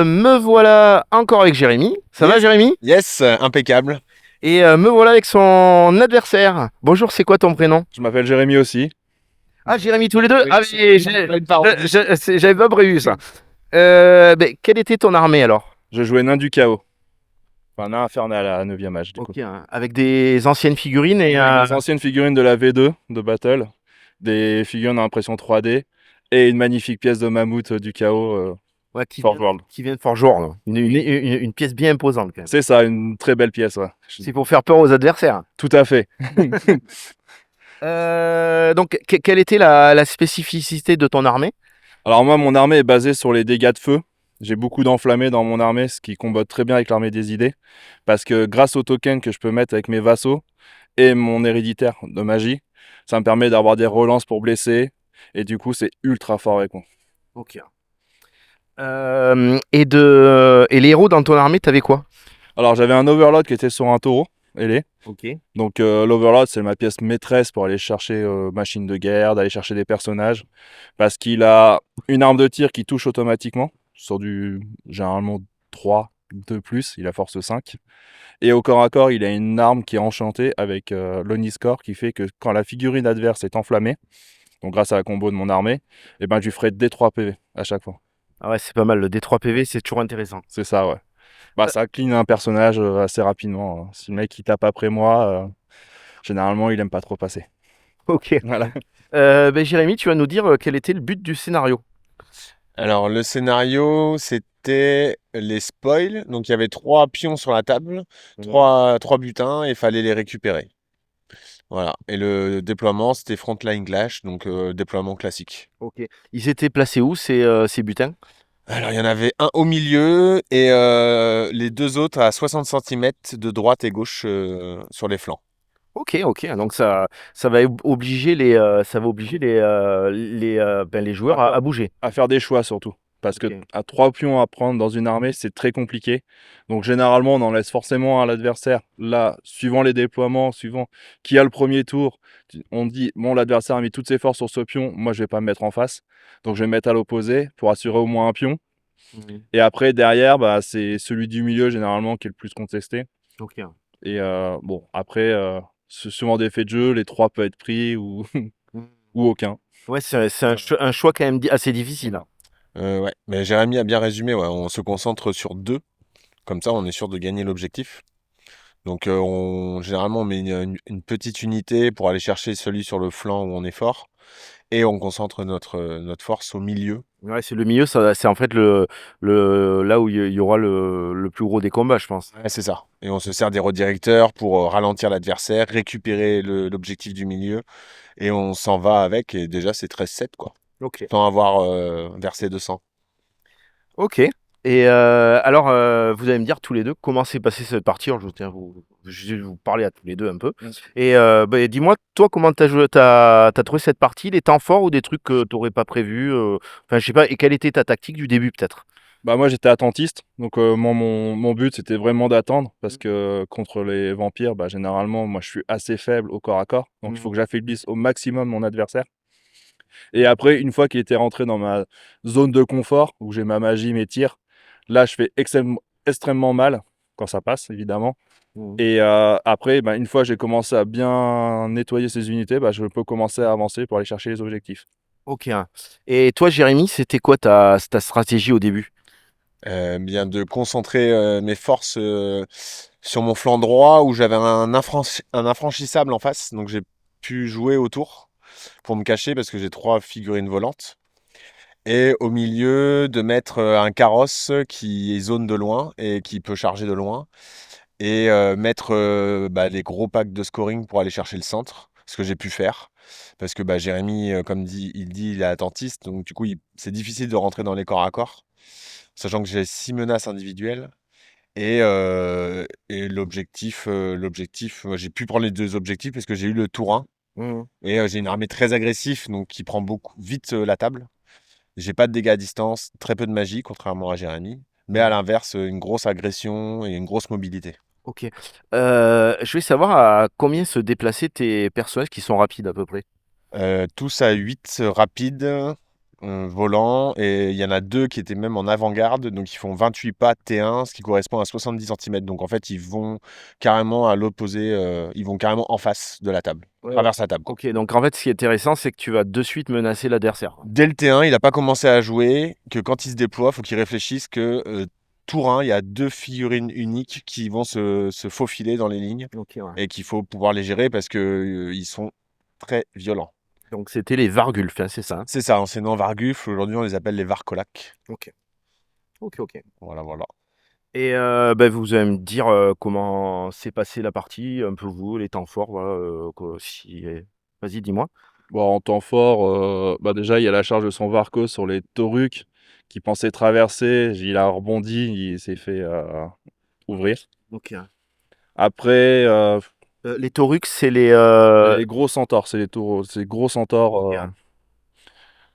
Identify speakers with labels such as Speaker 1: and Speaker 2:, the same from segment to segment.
Speaker 1: Me voilà encore avec Jérémy. Ça va Jérémy?
Speaker 2: Yes, impeccable.
Speaker 1: Et me voilà avec son adversaire. Bonjour, c'est quoi ton prénom?
Speaker 3: Je m'appelle Jérémy aussi.
Speaker 1: Ah, Jérémy, tous les deux?
Speaker 2: Oui,
Speaker 1: Ah, mais j'avais pas prévu ça. Quelle était ton armée alors?
Speaker 3: Je jouais nain du chaos. Enfin, nain infernal à 9e âge. Du coup.
Speaker 1: Ok, avec des anciennes figurines et
Speaker 3: Des anciennes figurines de la V2 de Battle, des figurines en impression 3D et une magnifique pièce de mammouth du chaos.
Speaker 1: ouais,
Speaker 3: Forge World.
Speaker 1: qui vient de Forge World. Une pièce bien imposante quand même.
Speaker 3: C'est ça, une très belle pièce. Ouais.
Speaker 1: C'est pour faire peur aux adversaires.
Speaker 3: Tout à fait.
Speaker 1: Donc, quelle était la spécificité de ton armée?
Speaker 3: Alors moi, mon armée est basée sur les dégâts de feu. J'ai beaucoup d'enflammés dans mon armée, ce qui combat très bien avec l'armée des idées. Parce que grâce aux tokens que je peux mettre avec mes vassaux et mon héréditaire de magie, ça me permet d'avoir des relances pour blesser. Et du coup, c'est ultra fort avec moi.
Speaker 1: Ok. Et les héros dans ton armée, t'avais quoi?
Speaker 3: Alors j'avais un Overlord qui était sur un taureau ailé.
Speaker 1: Ok.
Speaker 3: Donc l'Overlord, c'est ma pièce maîtresse pour aller chercher machine de guerre, d'aller chercher des personnages. Parce qu'il a une arme de tir qui touche automatiquement, sur du généralement 3 de plus, il a force 5. Et au corps à corps, il a une arme qui est enchantée avec l'Oniscore qui fait que quand la figurine adverse est enflammée, donc grâce à la combo de mon armée, et ben, je lui ferai D3 PV à chaque fois.
Speaker 1: Ah ouais, c'est pas mal, le D3 PV, c'est toujours intéressant.
Speaker 3: C'est ça, ouais. Bah, ça clean un personnage assez rapidement. Si le mec il tape après moi, généralement il aime pas trop passer.
Speaker 1: Ok.
Speaker 3: Voilà.
Speaker 1: Jérémy, tu vas nous dire quel était le but du scénario.
Speaker 2: Alors, le scénario, c'était les spoils. Donc, il y avait 3 pions sur la table, 3 butins, et il fallait les récupérer. Voilà. Et le déploiement, c'était Frontline Clash, donc déploiement classique.
Speaker 1: Ok. Ils étaient placés où ces butins?
Speaker 2: Alors, il y en avait un au milieu et les 2 autres à 60 cm de droite et gauche sur les flancs.
Speaker 1: Ok, donc ça va obliger les les joueurs à bouger.
Speaker 3: À faire des choix surtout. Parce
Speaker 1: Ok.
Speaker 3: que à 3 pions à prendre dans une armée, c'est très compliqué. Donc généralement, on en laisse forcément à l'adversaire. Là, suivant les déploiements, suivant qui a le premier tour, on dit, bon, l'adversaire a mis toutes ses forces sur ce pion, moi je vais pas me mettre en face. Donc je vais me mettre à l'opposé pour assurer au moins un pion.
Speaker 1: Mhm.
Speaker 3: Et après, derrière, bah, c'est celui du milieu généralement qui est le plus contesté.
Speaker 1: Ok.
Speaker 3: Et bon, après, c'est souvent des faits de jeu, les 3 peuvent être pris ou, ou aucun.
Speaker 1: Ouais, c'est un choix quand même assez difficile, hein.
Speaker 2: Ouais, mais Jérémy a bien résumé, ouais. On se concentre sur 2, comme ça on est sûr de gagner l'objectif. Donc généralement on met une petite unité pour aller chercher celui sur le flanc où on est fort et on concentre notre force au milieu.
Speaker 1: Ouais, c'est le milieu, c'est en fait là où il y aura le plus gros des combats, je pense.
Speaker 2: Ouais, c'est ça. Et on se sert des redirecteurs pour ralentir l'adversaire, récupérer l'objectif du milieu et on s'en va avec et déjà c'est 13-7 quoi.
Speaker 1: Ok.
Speaker 2: Sans avoir versé 200.
Speaker 1: Ok. Et alors, vous allez me dire tous les deux comment s'est passée cette partie. Alors, je tiens je vais vous parler à tous les deux un peu. Et bah, dis-moi, toi, comment t'as trouvé cette partie, des temps forts ou des trucs que t'aurais pas prévus enfin, je sais pas. Et quelle était ta tactique du début, peut-être?
Speaker 3: Bah moi j'étais attentiste, donc moi mon but c'était vraiment d'attendre parce que contre les vampires, bah généralement moi je suis assez faible au corps à corps, donc il faut que j'affaiblisse au maximum mon adversaire. Et après, une fois qu'il était rentré dans ma zone de confort, où j'ai ma magie, mes tirs, là je fais extrêmement mal, quand ça passe évidemment.
Speaker 1: Mhm.
Speaker 3: Et après, bah, une fois que j'ai commencé à bien nettoyer ces unités, bah, je peux commencer à avancer pour aller chercher les objectifs.
Speaker 1: Ok, hein. Et toi, Jérémy, c'était quoi ta stratégie au début?
Speaker 2: Bien de concentrer mes forces sur mon flanc droit où j'avais un infranchissable en face, donc j'ai pu jouer autour pour me cacher parce que j'ai 3 figurines volantes. Et au milieu, de mettre un carrosse qui est zone de loin et qui peut charger de loin. Et mettre les gros packs de scoring pour aller chercher le centre, ce que j'ai pu faire. Parce que Jérémy, comme il est attentiste, donc du coup, c'est difficile de rentrer dans les corps à corps, sachant que j'ai 6 menaces individuelles. Et l'objectif, moi, j'ai pu prendre les 2 objectifs parce que j'ai eu le tour 1.
Speaker 1: Mhm.
Speaker 2: Et j'ai une armée très agressive, donc qui prend vite la table. J'ai pas de dégâts à distance, très peu de magie, contrairement à Jérémy. Mais à
Speaker 1: Mhm.
Speaker 2: l'inverse, une grosse agression et une grosse mobilité.
Speaker 1: Ok. Je vais savoir à combien se déplacer tes personnages qui sont rapides à peu près.
Speaker 2: Tous à 8 rapides, volants, et il y en a 2 qui étaient même en avant-garde, donc ils font 28 pas T1, ce qui correspond à 70 centimètres. Donc en fait, ils vont carrément à l'opposé, ils vont carrément en face de la table,
Speaker 1: Ouais, ouais.
Speaker 2: traverse la table, quoi.
Speaker 1: Ok, donc en fait, ce qui est intéressant, c'est que tu vas de suite menacer l'adversaire.
Speaker 2: Dès le T1, il n'a pas commencé à jouer, que quand il se déploie, il faut qu'il réfléchisse que tour 1, il y a 2 figurines uniques qui vont se faufiler dans les lignes
Speaker 1: Ok, ouais.
Speaker 2: et qu'il faut pouvoir les gérer parce que ils sont très violents.
Speaker 1: Donc c'était les Vargulf, hein, c'est ça, hein.
Speaker 2: C'est ça, anciennement Vargulf, aujourd'hui on les appelle les Varcolacs.
Speaker 1: Ok, ok, ok.
Speaker 2: Voilà, voilà.
Speaker 1: Et vous allez me dire comment s'est passée la partie, un peu vous, les temps forts, voilà. Vas-y, dis-moi.
Speaker 3: Bon, en temps fort, bah déjà il y a la charge de son Varco sur les Taurucs qui pensait traverser, il a rebondi, il s'est fait ouvrir.
Speaker 1: Ok.
Speaker 3: Après,
Speaker 1: Les Taurux, c'est les.
Speaker 3: les gros centaures, c'est les taureaux, c'est gros centaures,
Speaker 1: Ok.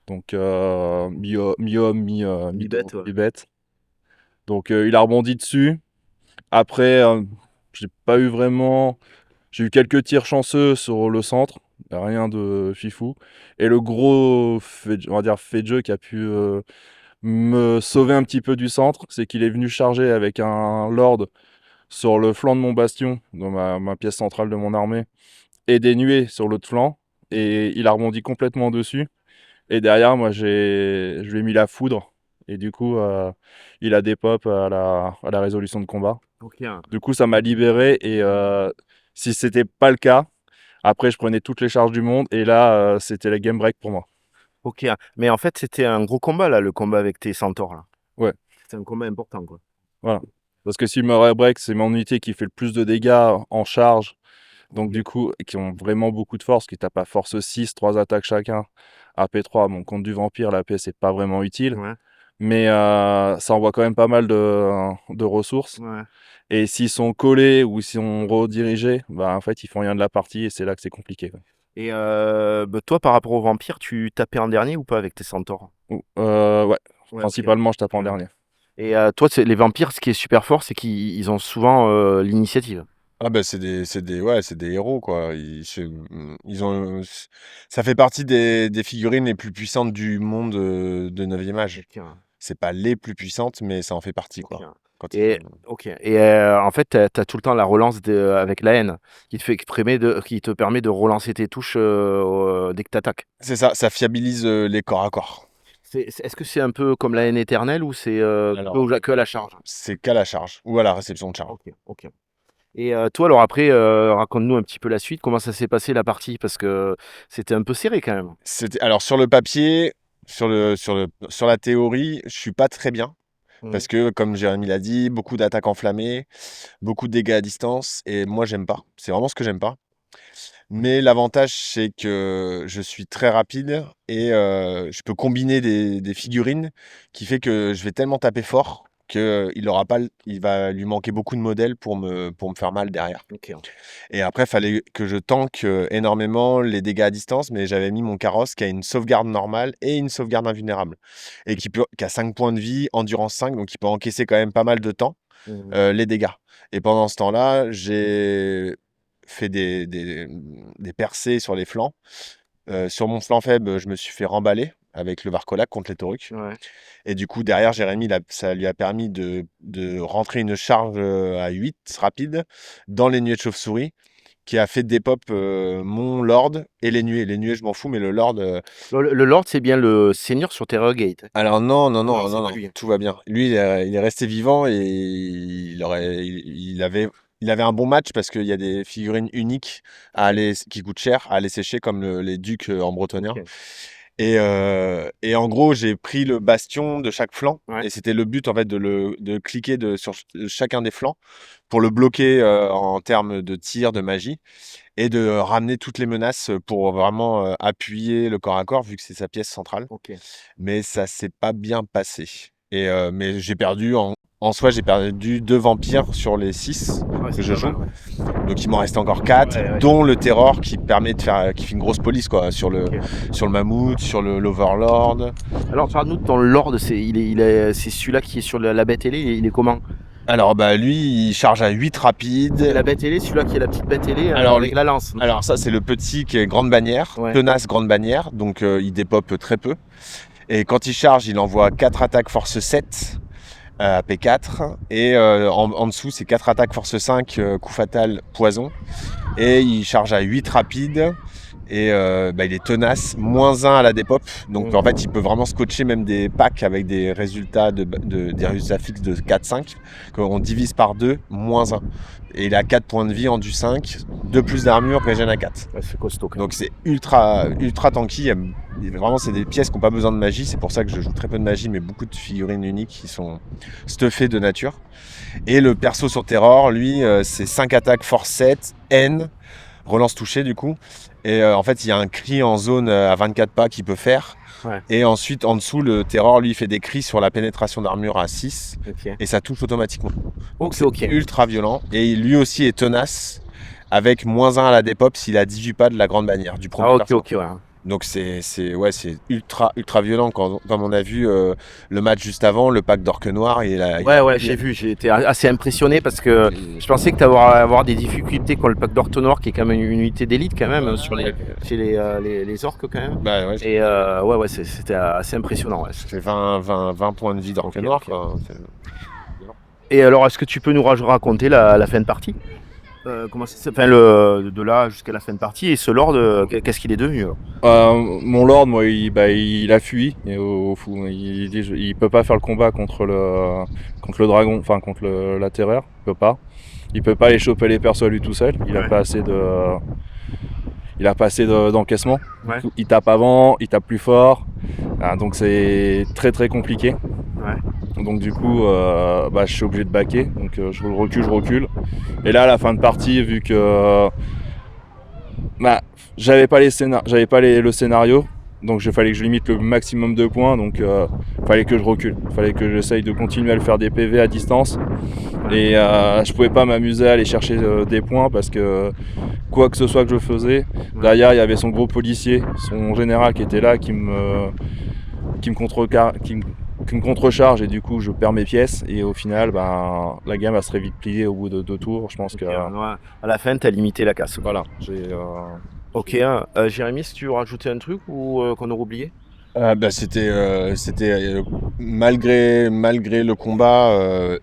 Speaker 3: donc mi-homme,
Speaker 1: Mi-bête, ouais.
Speaker 3: mi-bête. Donc il a rebondi dessus. Après, j'ai pas eu vraiment. J'ai eu quelques tirs chanceux sur le centre, rien de fifou. Et le gros on va dire fait de jeu qui a pu me sauver un petit peu du centre, c'est qu'il est venu charger avec un lord sur le flanc de mon bastion, dans ma pièce centrale de mon armée, et des nuées sur l'autre flanc. Et il a rebondi complètement dessus. Et derrière, moi, je lui ai mis la foudre. Et du coup, il a des pop à la résolution de combat.
Speaker 1: Ok.
Speaker 3: Du coup, ça m'a libéré. Et si c'était pas le cas, après, je prenais toutes les charges du monde. Et là, c'était la game break pour moi.
Speaker 1: Ok. Mais en fait, c'était un gros combat, là, le combat avec tes centaures, là.
Speaker 3: Ouais,
Speaker 1: C'était un combat important, quoi.
Speaker 3: voilà. Parce que si me break, c'est mon unité qui fait le plus de dégâts en charge. Donc, du coup, qui ont vraiment beaucoup de force, qui tapent à force 6, 3 attaques chacun. AP3, bon, contre du vampire, la l'AP, c'est pas vraiment utile.
Speaker 1: Ouais.
Speaker 3: Mais ça envoie quand même pas mal de ressources.
Speaker 1: Ouais.
Speaker 3: Et s'ils sont collés ou s'ils sont redirigés, bah, en fait, ils font rien de la partie et c'est là que c'est compliqué.
Speaker 1: Et toi, par rapport aux vampires, tu tapais en dernier ou pas avec tes centaures?
Speaker 3: Ouais,
Speaker 1: Ouais, ok.
Speaker 3: principalement, je tape en
Speaker 1: Ouais.
Speaker 3: dernier.
Speaker 1: Et toi, les vampires, ce qui est super fort, c'est qu'ils ont souvent l'initiative.
Speaker 2: Ah c'est des héros quoi. Ils ont, ça fait partie des figurines les plus puissantes du monde de 9e âge.
Speaker 1: Ok.
Speaker 2: C'est pas les plus puissantes, mais ça en fait partie
Speaker 1: Ok.
Speaker 2: quoi. Quand
Speaker 1: Et,
Speaker 2: ils-
Speaker 1: ok. Et en fait, tu as tout le temps la relance avec la haine qui te permet de relancer tes touches dès que tu attaques.
Speaker 2: C'est ça, ça fiabilise les corps à corps.
Speaker 1: Est-ce que c'est un peu comme la haine éternelle ou c'est
Speaker 2: Alors,
Speaker 1: que à la charge?
Speaker 2: c'est qu'à la charge ou à la réception de charge.
Speaker 1: Ok, ok. Et toi, alors après, raconte-nous un petit peu la suite. Comment ça s'est passé la partie? Parce que c'était un peu serré quand même.
Speaker 2: Alors sur le papier, sur la théorie, je suis pas très bien.
Speaker 1: Mmh.
Speaker 2: Parce que, comme Jérémy l'a dit, beaucoup d'attaques enflammées, beaucoup de dégâts à distance, et moi, j'aime pas. C'est vraiment ce que j'aime pas. Mais l'avantage, c'est que je suis très rapide et je peux combiner des figurines qui fait que je vais tellement taper fort il va lui manquer beaucoup de modèles pour me faire mal derrière.
Speaker 1: OK.
Speaker 2: Et après, il fallait que je tank énormément les dégâts à distance, mais j'avais mis mon carrosse qui a une sauvegarde normale et une sauvegarde invulnérable. Et qui a 5 points de vie, endurance 5, donc il peut encaisser quand même pas mal de temps
Speaker 1: Mmh.
Speaker 2: les dégâts. Et pendant ce temps-là, j'ai fait des percées sur les flancs. Sur mon flanc faible, je me suis fait remballer avec le Varcolac contre les Taurucs.
Speaker 1: Ouais.
Speaker 2: Et du coup, derrière, Jérémy, ça lui a permis de rentrer une charge à 8 rapide dans les nuées de chauve-souris qui a fait dépop mon Lord et les nuées. Les nuées, je m'en fous, mais le Lord.
Speaker 1: Le Lord, c'est bien le seigneur sur Terrorgate.
Speaker 2: Alors non, non,
Speaker 1: Non,
Speaker 2: non,
Speaker 1: c'est
Speaker 2: non,
Speaker 1: pas
Speaker 2: non,
Speaker 1: lui.
Speaker 2: tout va bien. Lui, il est resté vivant et il avait un bon match parce qu'il y a des figurines uniques qui coûtent cher à aller sécher, comme les ducs en bretonien.
Speaker 1: OK.
Speaker 2: Et en gros, j'ai pris le bastion de chaque flanc
Speaker 1: Ouais.
Speaker 2: et c'était le but en fait de cliquer sur chacun des flancs pour le bloquer en termes de tir, de magie et de ramener toutes les menaces pour vraiment appuyer le corps à corps vu que c'est sa pièce centrale.
Speaker 1: OK.
Speaker 2: Mais ça s'est pas bien passé. Mais j'ai perdu en soi, j'ai perdu 2 vampires sur les 6
Speaker 1: Ouais,
Speaker 2: que
Speaker 1: c'est
Speaker 2: je
Speaker 1: pas
Speaker 2: joue.
Speaker 1: mal, ouais.
Speaker 2: Donc il m'en reste encore 4,
Speaker 1: Ouais, ouais.
Speaker 2: dont le Terror qui fait une grosse police quoi, sur le
Speaker 1: OK.
Speaker 2: mammouth, sur l'Overlord.
Speaker 1: Alors parle-nous de ton Lord, c'est celui-là qui est sur la bête ailée, il est comment?
Speaker 2: Alors bah lui, il charge à 8
Speaker 1: C'est
Speaker 2: rapide.
Speaker 1: la bête ailée, celui-là qui est la petite bête ailée
Speaker 2: Alors,
Speaker 1: avec la lance.
Speaker 2: Alors ça, c'est le petit qui est grande bannière,
Speaker 1: Ouais.
Speaker 2: tenace grande bannière, donc il dépop très peu. Et quand il charge, il envoie 4 attaques force 7 à P4. Et en dessous, c'est 4 attaques force 5, coup fatal, poison. Et il charge à 8 rapide. Et il est tenace, -1 à la dépop. Donc en fait, il peut vraiment scotcher même des packs avec des résultats, des résultats fixes de 4-5. On divise par 2, -1. Et il a 4 points de vie en du 5, 2 plus d'armure, régène à 4.
Speaker 1: Ouais, c'est costaud quand même.
Speaker 2: Donc c'est ultra, ultra tanky. Vraiment, c'est des pièces qui n'ont pas besoin de magie. C'est pour ça que je joue très peu de magie, mais beaucoup de figurines uniques qui sont stuffées de nature. Et le perso sur Terror, lui, c'est 5 attaques force 7, N, relance touchée du coup. Et en fait, il y a un cri en zone à 24 pas qu'il peut faire.
Speaker 1: Ouais.
Speaker 2: Et ensuite, en dessous, le Terror, lui, fait des cris sur la pénétration d'armure à 6.
Speaker 1: OK.
Speaker 2: Et ça touche automatiquement. Donc c'est
Speaker 1: OK.
Speaker 2: ultra violent. Et lui aussi est tenace, avec -1 à la dépop s'il a 18 pas de la grande bannière, du premier
Speaker 1: Ah OK,
Speaker 2: perso.
Speaker 1: OK, ouais.
Speaker 2: Donc c'est ultra, ultra violent. Comme on a vu le match juste avant, le pack d'Orque Noir.
Speaker 1: Ouais, j'ai vu, j'ai été assez impressionné parce que je pensais que tu allais avoir des difficultés contre le pack d'Orque Noir qui est quand même une unité d'élite quand même chez les orques quand même.
Speaker 2: Bah ouais,
Speaker 1: Et c'était assez impressionnant. Ouais.
Speaker 2: ça fait 20 points de vie d'Orque
Speaker 1: Ok,
Speaker 2: Noir.
Speaker 1: ok.
Speaker 2: Quoi.
Speaker 1: Et alors, est-ce que tu peux nous raconter la fin de partie? Comment de là jusqu'à la fin de partie, et ce Lord, qu'est-ce qu'il est devenu alors?
Speaker 3: Mon Lord, moi, il a fui. Et il peut pas faire le combat contre le dragon, enfin contre la terreur. Il peut pas. Il peut pas aller choper les persos à lui tout seul. Il a pas assez d'encaissement.
Speaker 1: Ouais.
Speaker 3: Il tape avant, il tape plus fort. Donc c'est très très compliqué.
Speaker 1: Ouais.
Speaker 3: Donc du coup, je suis obligé de baquer. Donc je recule. Et là, à la fin de partie, vu que j'avais pas le scénario, donc il fallait que je limite le maximum de points. Donc fallait que je recule. Fallait que j'essaye de continuer à le faire des PV à distance. Et je pouvais pas m'amuser à aller chercher des points parce que quoi que ce soit que je faisais, derrière il y avait son gros policier, son général qui était là, qui me contrecharge, et du coup je perds mes pièces, et au final la gamme va se très vite plier au bout de 2 tours. Je pense que
Speaker 1: À la fin, tu as limité la casse.
Speaker 3: voilà.
Speaker 1: Ok, Jérémy, est-ce que tu veux rajouter un truc ou qu'on aurait oublié?
Speaker 2: C'était malgré le combat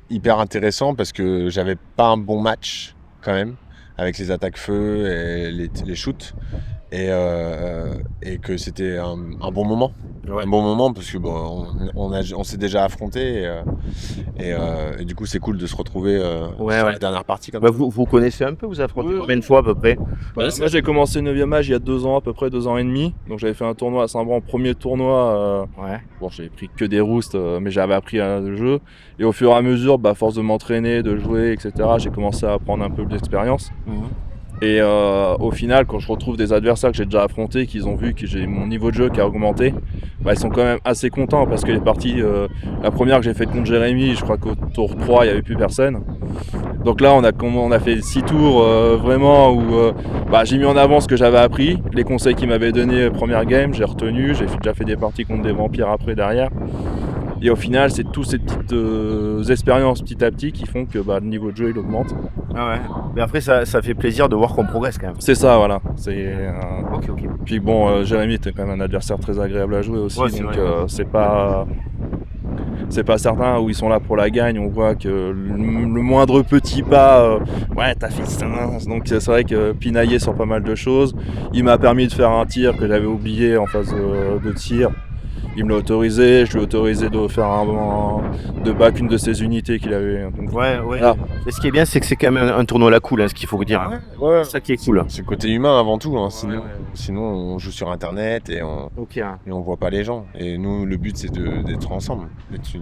Speaker 2: hyper intéressant parce que j'avais pas un bon match quand même avec les attaques feu et les shoots. et que c'était un bon moment.
Speaker 1: Ouais.
Speaker 2: Un bon moment parce que bon, on s'est déjà affronté et du coup c'est cool de se retrouver
Speaker 1: Ouais,
Speaker 2: sur
Speaker 1: ouais.
Speaker 2: la dernière partie comme
Speaker 1: Bah,
Speaker 2: ça.
Speaker 1: vous connaissez un peu, vous affrontez
Speaker 3: Oui,
Speaker 1: combien de fois à peu près?
Speaker 3: bah, moi j'ai commencé 9e âge il y a 2 ans, à peu près 2 ans et demi. Donc j'avais fait un tournoi à Saint-Bran, premier tournoi.
Speaker 1: Ouais.
Speaker 3: Bon, j'avais pris que des roustes, mais j'avais appris le jeu. Et au fur et à mesure, à force de m'entraîner, de jouer, etc., j'ai commencé à prendre un peu d'expérience. Et au final, quand je retrouve des adversaires que j'ai déjà affrontés, qu'ils ont vu que j'ai mon niveau de jeu qui a augmenté, ils sont quand même assez contents parce que les parties, la première que j'ai faite contre Jérémy, je crois qu'au tour 3, il n'y avait plus personne. Donc là, on a fait 6 tours vraiment où j'ai mis en avant ce que j'avais appris, les conseils qu'il m'avait donnés première game, j'ai retenu, j'ai déjà fait des parties contre des vampires après derrière. Et au final, c'est toutes ces petites expériences petit à petit qui font que le niveau de jeu il augmente.
Speaker 1: Ah ouais. Mais après, ça fait plaisir de voir qu'on progresse quand même.
Speaker 3: C'est ça, voilà.
Speaker 1: Ok, ok.
Speaker 3: Puis bon, Jérémy était quand même un adversaire très agréable à jouer aussi,
Speaker 1: Ouais, c'est
Speaker 3: donc
Speaker 1: vrai, ouais.
Speaker 3: c'est pas certain où ils sont là pour la gagne. On voit que le moindre petit pas, ouais, t'as fait ça. Donc c'est vrai que pinailler sur pas mal de choses. Il m'a permis de faire un tir que j'avais oublié en phase de tir. Il me l'a autorisé, je lui ai autorisé de faire de back une de ses unités qu'il avait. Donc,
Speaker 1: Ouais.
Speaker 3: voilà.
Speaker 1: Et ce qui est bien, c'est que c'est quand même un tournoi à la cool, hein, ce qu'il faut dire.
Speaker 2: Ouais,
Speaker 1: C'est ça qui est cool.
Speaker 2: c'est le côté humain avant tout, hein.
Speaker 1: Ouais.
Speaker 2: Sinon on joue sur internet et
Speaker 1: Ok. Hein.
Speaker 2: on voit pas les gens. Et nous le but c'est d'être ensemble.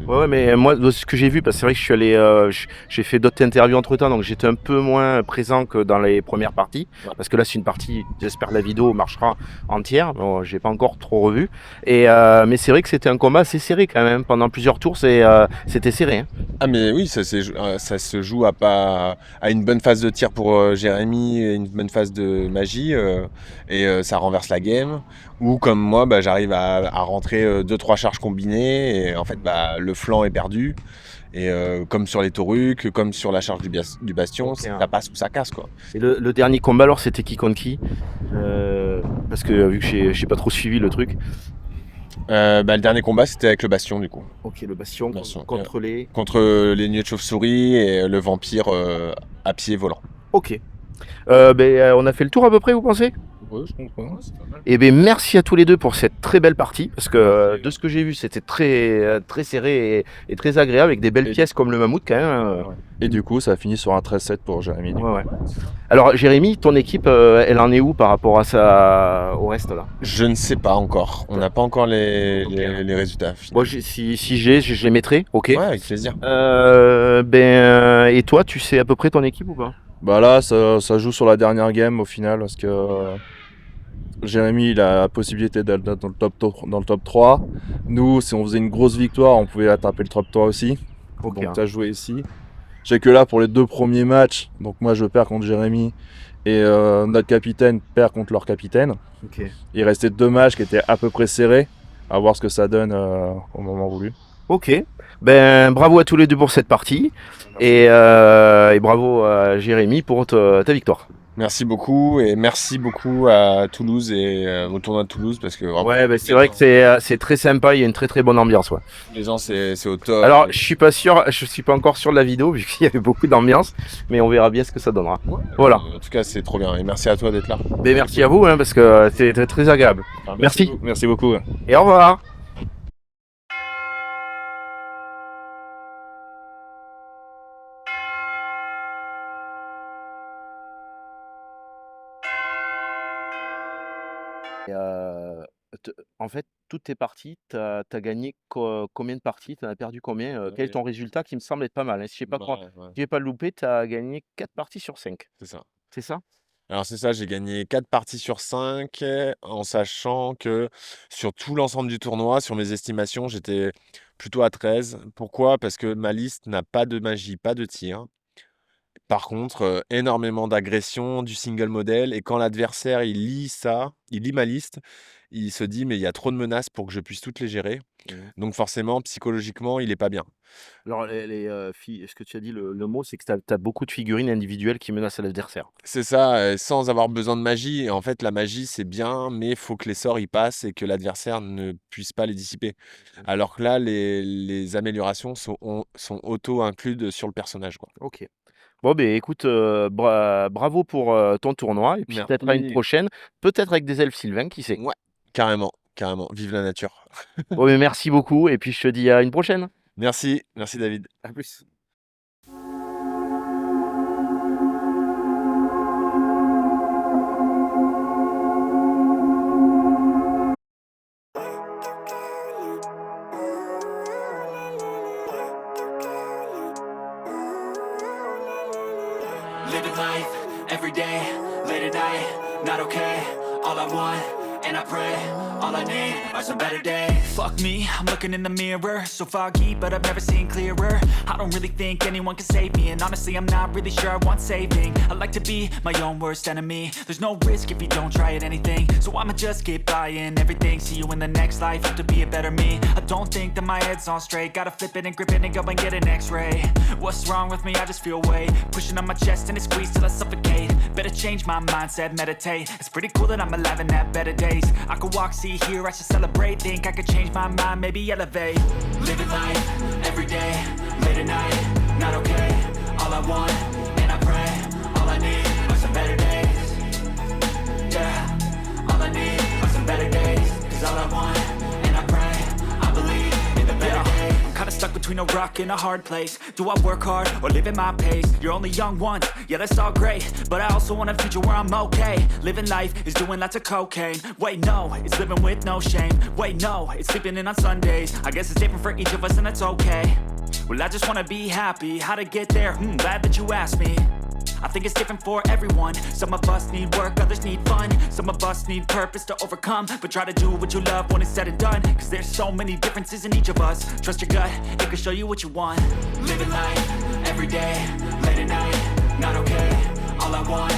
Speaker 1: Ouais, mais moi, de ce que j'ai vu, parce que c'est vrai que je suis allé, j'ai fait d'autres interviews entre temps, donc j'étais un peu moins présent que dans les premières parties, parce que là, c'est une partie, j'espère que la vidéo marchera entière, bon, j'ai pas encore trop revu, mais c'est vrai que c'était un combat assez serré quand même, pendant plusieurs tours, c'était serré. Hein.
Speaker 2: Ah mais oui, ça se joue à une bonne phase de tir pour Jérémy et une bonne phase de magie ça renverse la game. Ou comme moi, j'arrive à rentrer 2-3 charges combinées et en fait le flanc est perdu. Et comme sur les taurucs, comme sur la charge du bastion,
Speaker 1: Ok, hein.
Speaker 2: ça passe ou ça casse quoi.
Speaker 1: Et le dernier combat, alors, c'était qui contre qui? Parce que vu que j'ai pas trop suivi le truc.
Speaker 2: Le dernier combat c'était avec le bastion du coup.
Speaker 1: Ok, le bastion,
Speaker 2: Bastion,
Speaker 1: contre les...
Speaker 2: Contre les nuées de chauve-souris et le vampire à pied volant.
Speaker 1: Ok. On a fait le tour à peu près, vous pensez?
Speaker 3: Ouais, je comprends.
Speaker 1: Et bien merci à tous les deux pour cette très belle partie, parce que de ce que j'ai vu, c'était très serré et très agréable, avec des belles pièces comme le mammouth quand même.
Speaker 3: Et du coup, ça a fini sur un 13-7 pour Jérémy.
Speaker 1: Ouais. Alors Jérémy, ton équipe, elle en est où par rapport au reste là?
Speaker 2: Je ne sais pas encore. On n'a pas encore les résultats finaux.
Speaker 1: Moi, si je les mettrai, ok.
Speaker 2: Ouais, avec plaisir.
Speaker 1: Et toi, tu sais à peu près ton équipe ou pas?
Speaker 3: Là, ça joue sur la dernière game au final, parce que Jérémy, il a la possibilité d'être dans le top 3. Nous, si on faisait une grosse victoire, on pouvait attraper le top 3 aussi.
Speaker 1: Ok.
Speaker 3: Donc, tu as joué ici. Je sais que là, pour les 2 premiers matchs, donc moi, je perds contre Jérémy et notre capitaine perd contre leur capitaine.
Speaker 1: Ok.
Speaker 3: Il restait 2 matchs qui étaient à peu près serrés. À voir ce que ça donne au moment voulu.
Speaker 1: Ok. Bravo à tous les deux pour cette partie. Et bravo à Jérémy pour ta victoire.
Speaker 2: Merci beaucoup et merci beaucoup à Toulouse et au tournoi de Toulouse parce que vraiment,
Speaker 1: Ouais, c'est vrai que c'est très sympa, il y a une très très bonne ambiance. Ouais.
Speaker 2: les gens c'est au top.
Speaker 1: Alors, je suis pas sûr, je suis pas encore sûr de la vidéo vu qu'il y avait beaucoup d'ambiance, mais on verra bien ce que ça donnera. Voilà.
Speaker 2: En tout cas, c'est trop bien et merci à toi d'être là.
Speaker 1: Merci à vous hein, parce que c'était très agréable. Merci.
Speaker 3: Merci beaucoup.
Speaker 1: Et au revoir. Et, en fait, toutes tes parties, tu as gagné combien de parties? Tu en as perdu combien? Quel est ton résultat qui me semble être pas mal, hein? Si j'ai pas loupé, tu as gagné 4 parties sur 5.
Speaker 2: C'est ça.
Speaker 1: C'est ça?
Speaker 2: Alors c'est ça, j'ai gagné 4 parties sur 5 en sachant que sur tout l'ensemble du tournoi, sur mes estimations, j'étais plutôt à 13. Pourquoi? Parce que ma liste n'a pas de magie, pas de tir. Par contre, énormément d'agression, du single model et quand l'adversaire, il lit ça, il lit ma liste, il se dit: «Mais il y a trop de menaces pour que je puisse toutes les gérer». Donc forcément, psychologiquement, il est pas bien.
Speaker 1: Alors ce que tu as dit, le mot, c'est que tu as beaucoup de figurines individuelles qui menacent l'adversaire.
Speaker 2: C'est ça, sans avoir besoin de magie et en fait, la magie, c'est bien, mais il faut que les sorts, y passent et que l'adversaire ne puisse pas les dissiper. Alors que là, les améliorations sont auto incluses sur le personnage, quoi.
Speaker 1: OK. Bon, ben écoute, bravo pour ton tournoi, et puis peut-être à une
Speaker 2: Merci.
Speaker 1: prochaine, peut-être avec des elfes sylvains, qui sait.
Speaker 2: Ouais, carrément, carrément. Vive la nature.
Speaker 1: Bon, mais merci beaucoup, et puis je te dis à une prochaine.
Speaker 2: Merci, merci David.
Speaker 1: À plus.
Speaker 4: Living life, every day, late at night, not okay. All I want, and I pray, all I need are some better days. Fuck me, I'm looking in the mirror, so foggy, but I've never seen clearer. I don't really think anyone can save me, and honestly I'm not really sure I want saving. I like to be my own worst enemy. There's no risk if you don't try at anything, so I'ma just keep buying everything. See you in the next life, have to be a better me. I don't think that my head's on straight, gotta flip it and grip it and go and get an x-ray. What's wrong with me? I just feel weight pushing on my chest and it squeezes till I suffocate. Better change my mindset, meditate. It's pretty cool that I'm alive and have better days. I could walk, see, hear, I should celebrate. Think I could change my mind, maybe elevate. Living life, every day, late at night, not okay. All I want, and I pray, all I need are some better days. Yeah, all I need are some better days. Cause all I want, and I pray, I believe in the better days. I'm kinda stuck between a rock and a hard place. Do I work hard or live at my pace? You're only young once, yeah that's all great, but I also want a future where I'm okay. Living life is doing lots of cocaine. Wait no, it's living with no shame. Wait no, it's sleeping in on Sundays. I guess it's different for each of us and that's okay. Well I just wanna be happy, how to get there? Glad that you asked me. I think it's different for everyone. Some of us need work, others need fun. Some of us need purpose to overcome. But try to do what you love when it's said and done. Cause there's so many differences in each of us. Trust your gut, it can show you what you want. Living life, every day, late at night, not okay. All I want,